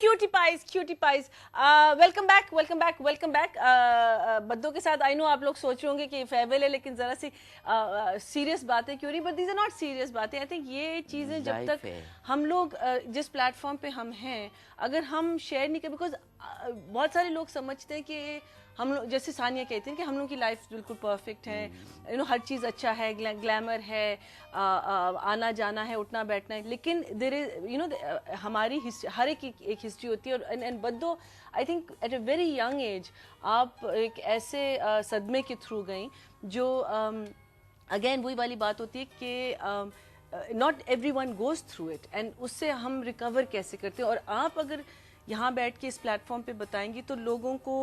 Cutie pies welcome back. बद्दों के साथ आई नो आप लोग सोच रहे होंगे कि फेयरवेल है, लेकिन जरा सी सीरियस बातें क्यों नहीं, but these are not serious बातें। आई थिंक ये चीजें जब तक हम लोग जिस प्लेटफॉर्म पे हम हैं, अगर हम शेयर नहीं करें, बिकॉज बहुत सारे लोग समझते हैं कि हम लोग, जैसे सानिया कहते हैं कि हम लोग की लाइफ बिल्कुल परफेक्ट है, यू नो हर चीज़ अच्छा है, ग्लैमर है, आना जाना है, उठना बैठना है, लेकिन देयर इज यू नो हमारी हर एक हिस्ट्री होती है। और and Baddo I think at a very young age आप एक ऐसे सदमे के थ्रू गई जो अगेन वही वाली बात होती है कि not every one goes through it, and उससे हम रिकवर कैसे करते हैं। और आप अगर यहाँ बैठ के इस प्लेटफॉर्म पे बताएंगी तो लोगों को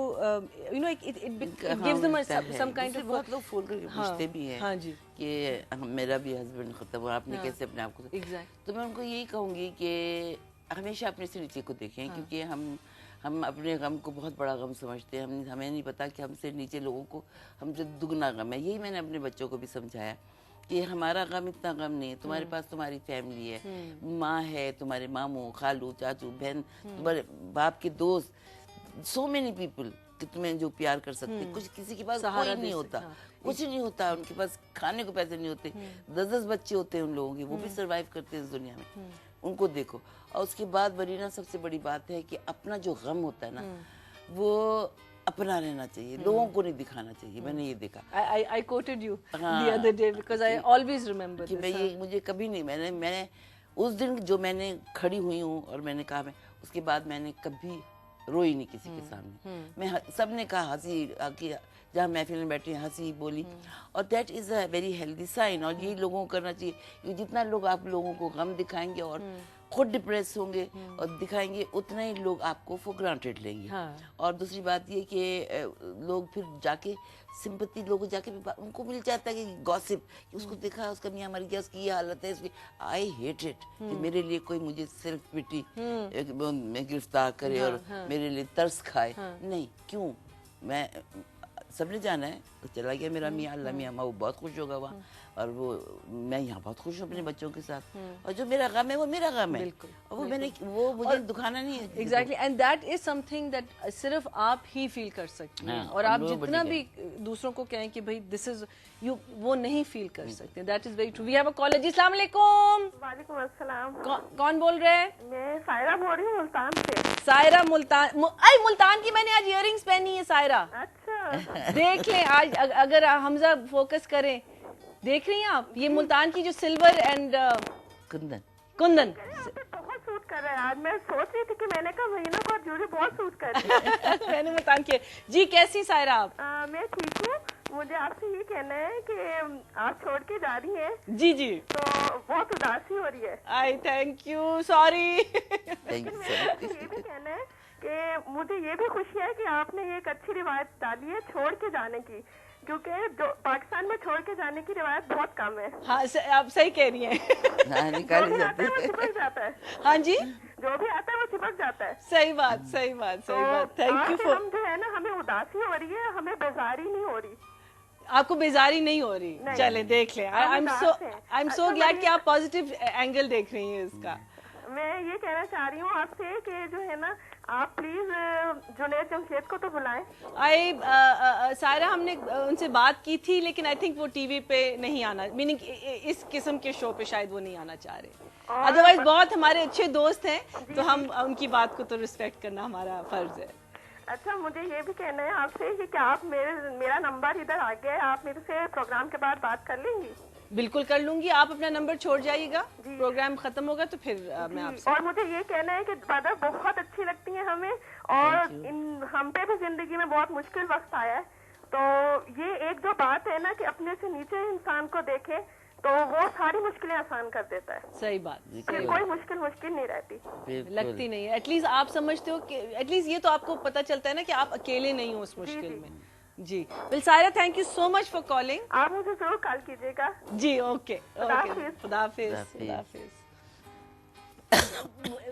you know it gives them some kind of, बहुत लोग फोन करके पूछते भी हैं, हाँ जी, कि मेरा भी हस्बैंड खत्म हुआ, आपने कैसे अपने आप को, तो मैं उनको यही कहूँगी कि हमेशा अपने से नीचे को देखें, क्योंकि हम अपने गम को बहुत बड़ा गम समझते हैं। हमें नहीं पता कि हमसे नीचे लोगों को हमसे दुगना गम है। यही मैंने अपने बच्चों को भी समझाया कि हमारा गम इतना गम नहीं है, तुम्हारे पास तुम्हारी फैमिली है, माँ है, तुम्हारे मामू, खालू, चाचू, बहन, तुम्हारे बाप के दोस्त, सो मेनी पीपल कि तुम्हें जो प्यार कर सकते। कुछ किसी के पास कोई नहीं होता, कुछ नहीं होता, उनके पास खाने को पैसे नहीं होते, 10-10 बच्चे होते हैं उन लोगों के, वो भी सरवाइव करते हैं इस दुनिया में, उनको देखो। और उसके बाद वरीना सबसे बड़ी बात है कि अपना जो गम होता है ना, वो अपना रहना चाहिए, लोगों को नहीं दिखाना चाहिए। मैंने ये देखा, I quoted you the other day because I always remember कि मैं ये मुझे कभी नहीं, मैंने उस दिन जो मैंने खड़ी हुई हूँ और मैंने कहा, मैं उसके बाद मैंने कभी रोई नहीं किसी के सामने। मैं सबने कहा हंसी, जहाँ महफिल में बैठी हंसी बोली, और that is a very healthy sign. और यही लोगों को करना चाहिए। जितना लोग आप लोगों को गम दिखाएंगे और खुद डिप्रेस होंगे और दिखाएंगे, उतना ही लोग आपको फॉर ग्रांटेड लेंगे। और दूसरी बात ये कि लोग फिर जाके सिंपैथी, लोग जाके उनको मिल जाता है कि गॉसिप, कि उसको देखा, उसका मियाँ मर गया, उसकी ये हालत है, इसकी आई हेट इट। कि मेरे लिए कोई मुझे सिर्फ पिटी में गिरफ्तार करे और मेरे लिए तरस खाए, नहीं। क्यों? मैं सबने जाना है, तो चला गया मेरा मियाँ, अल्लाह मियाँ, वो बहुत खुश होगा वहाँ, और वो मैं यहाँ बहुत खुश हूँ अपने बच्चों के साथ। और जो मेरा गम है वो मेरा गम है, और वो मुझे दुखाना नहीं है। Exactly, and that is something that सिर्फ आप ही फील कर सकते हैं। और आप जितना भी दूसरों को कहें कि भाई दिस इज यू, वो नहीं फील कर सकते। That is very true. We have a caller जी। अस्सलाम वालेकुम। वालेकुम अस्सलाम। कौन बोल रहे हैं? मैं सायरा बोल रही हूँ मुल्तान से। सायरा मुल्तान की मैंने आज इयररिंग्स पहनी है सायरा। अच्छा, देख लें आज, अगर हमजा फोकस करें, देख रही हैं आप ये मुल्तान की जो सिल्वर एंड कुंदन बहुत सूट कर रहा है। आज मैं सोच रही थी कि मैंने कहा महीनों को ज्वेलरी बहुत सूट कर रही है। मैंने मुल्तान की जी। कैसी सायरा आप? मैं ठीक हूँ। मुझे आपसे ये कहना है कि आप छोड़ के जा रही हैं। जी जी। तो बहुत उदासी हो रही है। आई थैंक यू, सॉरी। लेकिन मेरा ये भी कहना है कि मुझे ये भी खुशी है कि आपने ये एक अच्छी रिवायत डाली है छोड़ के जाने की, क्योंकि जो पाकिस्तान में छोड़ के जाने की रिवायत बहुत कम है। हाँ, आप सही कह रही हैं। निकाली जाती है, वो चिपक जाता है। हाँ जी, जो भी आता है वो चिपक जाता है। सही बात, सही बात, सही बात। Thank you for. हम जो है ना, हमें उदासी हो रही है, हमें बेजारी नहीं हो रही। आपको बेजारी नहीं हो रही? चले देख लें। आई एम सो ग्लैड कि आप पॉजिटिव एंगल देख रही हैं इसका। मैं ये कहना चाह रही हूँ आपसे कि जो है ना, आप प्लीज जुनैद जमशेद को तो बुलाएं। सायरा, हमने उनसे बात की थी, लेकिन आई थिंक वो टीवी पे नहीं आना, मीनिंग इस किस्म के शो पे शायद वो नहीं आना चाह रहे। अदरवाइज बहुत हमारे अच्छे दोस्त हैं, तो हम उनकी बात को तो रिस्पेक्ट करना हमारा फर्ज है। अच्छा, मुझे ये भी कहना है आपसे कि क्या आप मेरा नंबर इधर आ गया है, आप मेरे से प्रोग्राम के बाद बात कर लेंगी? बिल्कुल कर लूंगी। आप अपना नंबर छोड़ जाइएगा, प्रोग्राम खत्म होगा तो फिर मैं आपसे। और मुझे ये कहना है कि दादा बहुत अच्छी लगती हैं हमें, और हम पे भी जिंदगी में बहुत मुश्किल वक्त आया है, तो ये एक जो बात है ना कि अपने से नीचे इंसान को देखे, तो वो सारी मुश्किलें आसान कर देता है। सही बात। फिर कोई मुश्किल नहीं रहती, लगती नहीं है। एटलीस्ट आप समझते हो कि एटलीस्ट ये तो आपको पता चलता है ना कि आप अकेले नहीं हो उस मुश्किल में। जी बिल। Saira, thank you so much for calling. आप मुझे जरूर कॉल कीजिएगा जी। ओके, खुदा हाफिज।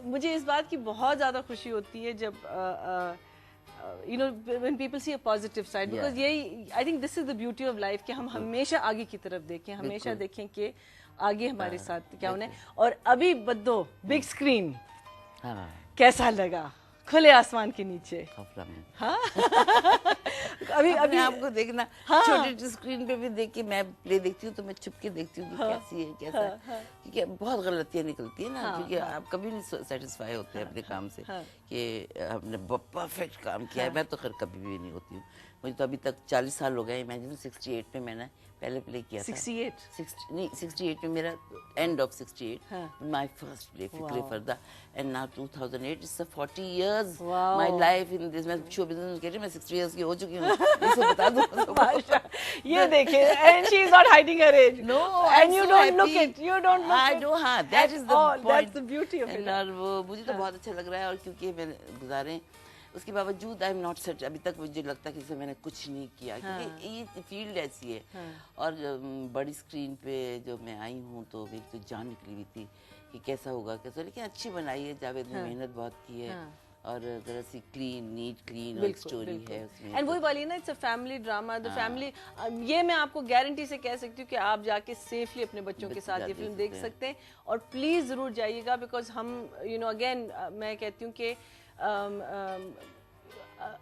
मुझे इस बात की बहुत ज्यादा खुशी होती है जब you know when people see a positive side, because यही I think this is the beauty of life कि हम हमेशा आगे की तरफ देखें, हमेशा देखें कि आगे हमारे साथ क्या होना है। और अभी बद्दो बिग स्क्रीन कैसा लगा खुले आसमान के नीचे? खफरा में हाँ अभी अपने आपको देखना, हाँ। छोटी स्क्रीन पे भी देख के मैं प्ले देखती हूँ तो मैं छुप के देखती हूँ कि कैसी है कैसा है, क्योंकि बहुत गलतियाँ निकलती है ना, क्योंकि आप कभी नहीं सेटिस्फाई होते अपने काम से कि हमने परफेक्ट काम किया है। मैं तो खैर कभी भी नहीं होती हूँ, मुझे तो अभी तक 40 साल हो गए। इमेजिन 68 में मैंने पहले प्ले किया था। 68 में मेरा end of 68 my first play Fikre Farda, and now 2008 it's 40 years my life in this. मैं शो बिजनेस में कह रही हूँ मैं 60 इयर्स की हो चुकी हूँ, इसको बता दो। ये देखिए, and she is not hiding her age. No, and I'm you so don't look happy. It, you don't look I do, हाँ, that is the point. That's the beauty of it. और वो मुझे तो बहुत अच्छा लग रहा है, और क्योंकि मैंने गुजारे उसके बावजूद आई एम नॉट सेट, अभी तक मुझे लगता है कि जैसे मैंने कुछ नहीं किया, क्योंकि ये फील्ड ऐसी है। और बड़ी स्क्रीन पे जो मैं आई हूँ तो मेरी तो जान निकली हुई थी कि कैसा होगा कैसा, लेकिन अच्छी बनाई है। जावेद ने मेहनत बहुत की है, और जरा सी क्लीन नीट क्लीन और स्टोरी है उसमें। एंड वही वाली ना, it's a family drama, the family. ये मैं आपको गारंटी से कह सकती हूँ कि आप जाके सेफली अपने बच्चों के साथ ये फिल्म देख सकते हैं, और प्लीज जरूर जाइएगा, बिकॉज हम यू नो अगेन मैं कहती हूँ कि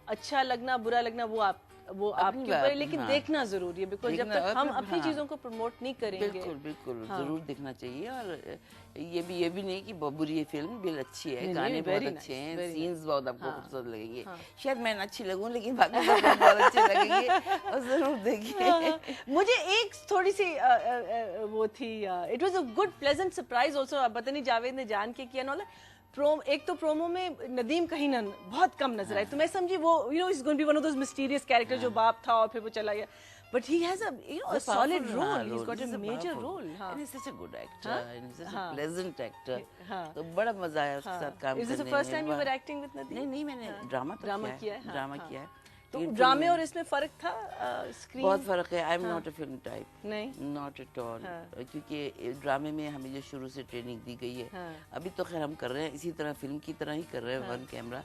अच्छा लगना बुरा लगना वो आपके ऊपर है, लेकिन देखना जरूरी है, बिकॉज जब तक हम अपनी चीजों को प्रमोट नहीं करेंगे। बिल्कुल बिल्कुल जरूर देखना चाहिए। और ये भी नहीं कि बुरी है फिल्म, बिल अच्छी है, गाने बहुत अच्छे हैं, सीन्स बहुत आपको खूबसूरत लगेंगे। शायद मैं अच्छी लगूं, लेकिन बाकी सब बहुत अच्छे लगेंगे, और जरूर देखिए। मुझे एक थोड़ी सी वो थी, it was a good pleasant surprise also. पता नहीं जावेद ने जान के किया ना, एक तो प्रोमो में नदीम कहीं ना बहुत कम नजर आए, तो मैं समझी वो you know is going to be one of those mysterious character जो बाप था और फिर वो चला गया, but he has a solid role, he has got a major role. And he is such a good actor, and he is such a pleasant actor, तो बड़ा मजा आया उसके साथ काम करने में। Is this the first time you were acting with Nadeem? नहीं, मैंने ड्रामा किया है, ड्रामा किया है। तो ड्रामे और इसमें फर्क था? स्क्रीन बहुत फर्क है। I am not a film type, नहीं, नॉट एट ऑल, क्योंकि ड्रामे में हमें जो शुरू से ट्रेनिंग दी गई है, अभी तो खैर हम कर रहे हैं इसी तरह, फिल्म की तरह ही कर रहे हैं, वन कैमरा,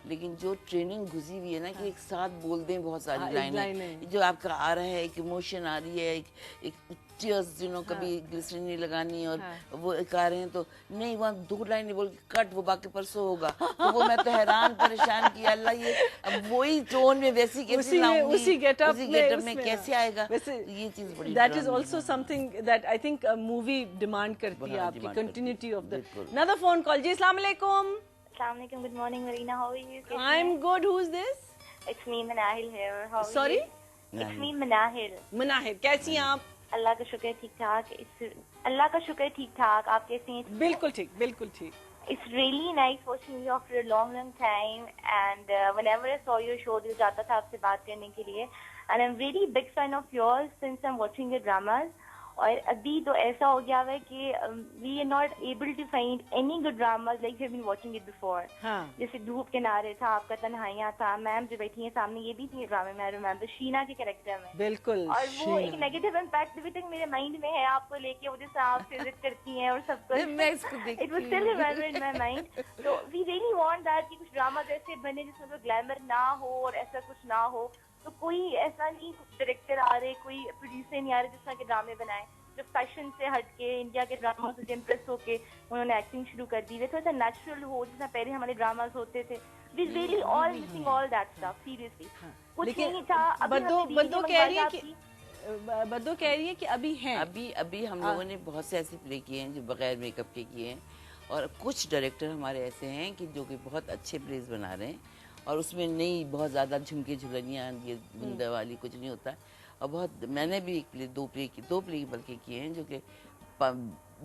लेकिन जो ट्रेनिंग घुसी हुई है ना कि एक साथ बोल दें बहुत सारी लाइनें, जो आपका आ रहा है, एक इमोशन आ रही है, एक टीयर्स यू नो, कभी ग्लिसरीन नहीं लगानी, और वो एक आ रहे हैं तो नहीं, वहाँ 2 लाइन बोल के कट, वो बाकी परसों होगा, तो वो मैं तो हैरान परेशान किया, अल्लाह ये अब वही टोन में वैसी कैसे लाऊंगी, उसी गेटअप में कैसे आएगा, ये चीज बड़ी that is also something that I think movie demand करती है, आपकी continuity of the. Another phone call जी, अस्सलाम वालेकुम। Assalamualaikum. Good morning, Marina. How are you? I'm good. Who's this? It's me, Manahil here. How are Sorry? you? It's me, Manahil. Manahil, कैसी हैं आप? अल्लाह का शुक्र ठीक ठाक। अल्लाह का शुक्र ठीक ठाक। आप कैसी हैं? बिल्कुल ठीक, बिल्कुल ठीक. It's really nice watching you after a long time. And whenever I saw your show, दिल चाहता था आपसे बात करने के लिए. And I'm really big fan of yours since I'm watching your dramas. और अभी तो ऐसा हो गया है कि we are not able to find any good dramas like we have been watching it before. जैसे धूप के नारे था, आपका तन्हाइयाँ था, मैम जो बैठी हैं सामने ये भी थी ड्रामे में, रिमेम्बर शीना के कैरेक्टर में। बिल्कुल। और वो एक नेगेटिव इम्पैक्ट अभी तक मेरे माइंड में है आपको लेके, वो जैसे आप विजिट करती हैं और सब कुछ। It was still remember in my mind. तो वी रियली वांट दैट कि कुछ ड्रामा ऐसे बने जिसमें कोई ग्लैमर ना हो और ऐसा कुछ ना हो। तो कोई ऐसा नहीं डायरेक्टर आ रहे, कोई प्रोड्यूसर नहीं आ रहे जिस तरह के ड्रामे बनाए जो फैशन से हटके इंडिया के ड्रामा से इम्प्रेस होके उन्होंने एक्टिंग शुरू कर दी। वे थोड़ा सा नेचुरल हो जैसा पहले हमारे ड्रामास होते थे। We really all missing all that stuff seriously. कुछ नहीं था। बद्दो कह रही है कि बद्दो कह रही है कि अभी हैं, अभी हम लोगों ने बहुत से ऐसे प्ले किए हैं जो बगैर मेकअप के किए हैं, और कुछ डायरेक्टर हमारे ऐसे हैं कि जो कि बहुत अच्छे प्लेस बना रहे हैं, और उसमें नहीं बहुत ज़्यादा झुमके झुलनियाँ ये बुंदा वाली कुछ नहीं होता। और बहुत मैंने भी दो प्ले बल्कि किए हैं जो कि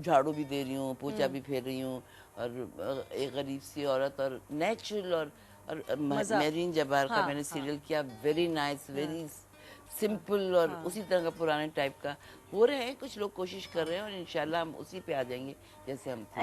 झाड़ू भी दे रही हूँ, पोछा भी फेर रही हूँ, और एक गरीब सी औरत, और नेचुरल, और मेरीन जबार का मैंने सीरियल किया, वेरी नाइस, वेरी सिंपल, और उसी तरह का पुराने टाइप का हो रहे हैं। कुछ लोग कोशिश कर रहे हैं, और इंशाल्लाह हम उसी पे आ जाएंगे जैसे हम थे।